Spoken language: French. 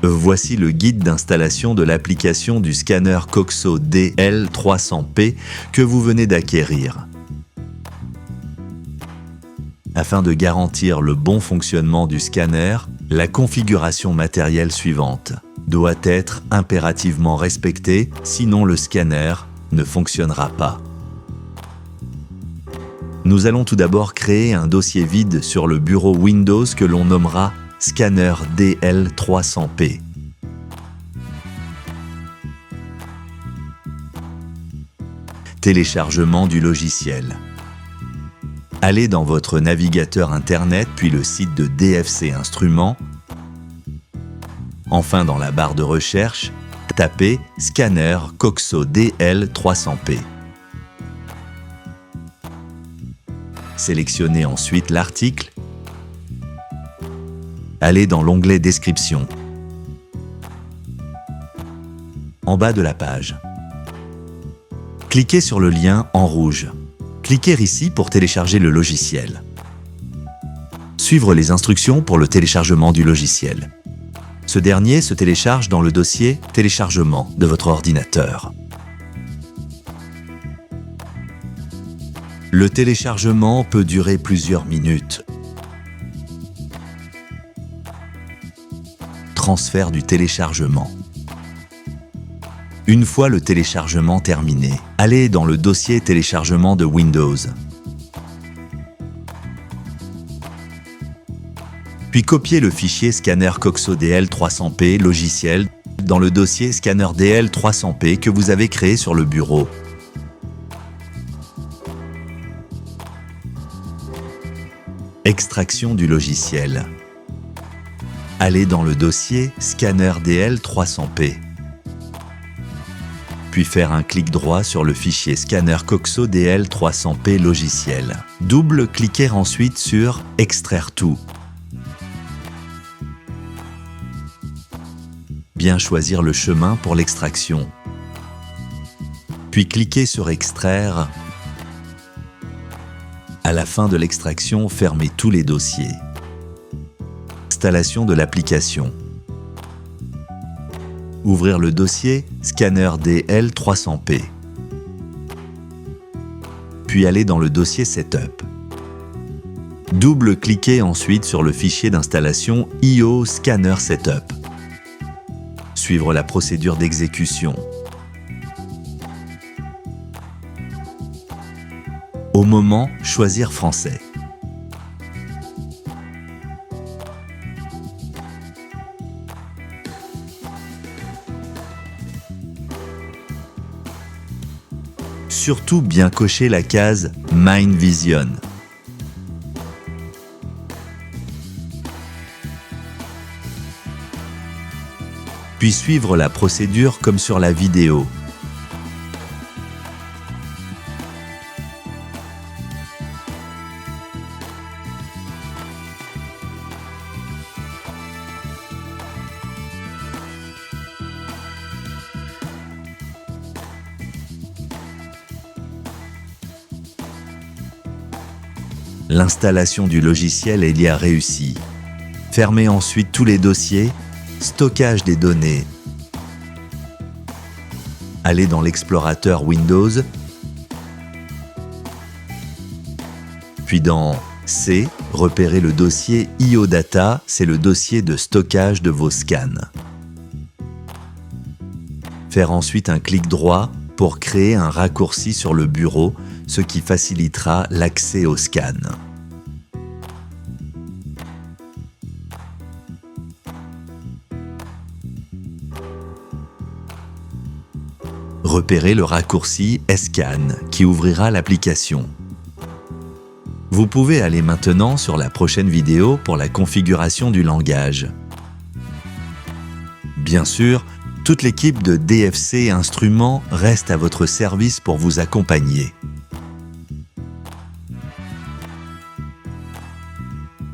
Voici le guide d'installation de l'application du scanner Coxo DL300P que vous venez d'acquérir. Afin de garantir le bon fonctionnement du scanner, la configuration matérielle suivante doit être impérativement respectée, sinon le scanner ne fonctionnera pas. Nous allons tout d'abord créer un dossier vide sur le bureau Windows que l'on nommera Scanner DL300P. Téléchargement du logiciel. Allez dans votre navigateur Internet puis le site de DFC Instruments. Enfin, dans la barre de recherche, tapez Scanner Coxo DL300P. Sélectionnez ensuite l'article. Allez dans l'onglet Description. En bas de la page. Cliquez sur le lien en rouge. Cliquez ici pour télécharger le logiciel. Suivre les instructions pour le téléchargement du logiciel. Ce dernier se télécharge dans le dossier Téléchargement de votre ordinateur. Le téléchargement peut durer plusieurs minutes. Transfert du téléchargement. Une fois le téléchargement terminé, allez dans le dossier téléchargement de Windows. Puis copiez le fichier Scanner Coxo DL300P logiciel dans le dossier Scanner DL300P que vous avez créé sur le bureau. Extraction du logiciel. Allez dans le dossier Scanner DL300P. Puis faire un clic droit sur le fichier Scanner Coxo DL300P logiciel. Double-cliquez ensuite sur Extraire tout. Bien choisir le chemin pour l'extraction. Puis cliquez sur Extraire. À la fin de l'extraction, fermez tous les dossiers. Installation de l'application. Ouvrir le dossier Scanner DL300P. Puis aller dans le dossier Setup. Double-cliquez ensuite sur le fichier d'installation IO Scanner Setup. Suivre la procédure d'exécution. Au moment, choisir français. Surtout bien cocher la case Mind Vision. Puis suivre la procédure comme sur la vidéo. L'installation du logiciel est bien réussie. Fermez ensuite tous les dossiers. Stockage des données. Allez dans l'explorateur Windows. Puis dans C, repérez le dossier IO Data, c'est le dossier de stockage de vos scans. Faire ensuite un clic droit pour créer un raccourci sur le bureau, ce qui facilitera l'accès au scan. Repérez le raccourci Scan qui ouvrira l'application. Vous pouvez aller maintenant sur la prochaine vidéo pour la configuration du langage. Bien sûr, toute l'équipe de DFC Instruments reste à votre service pour vous accompagner.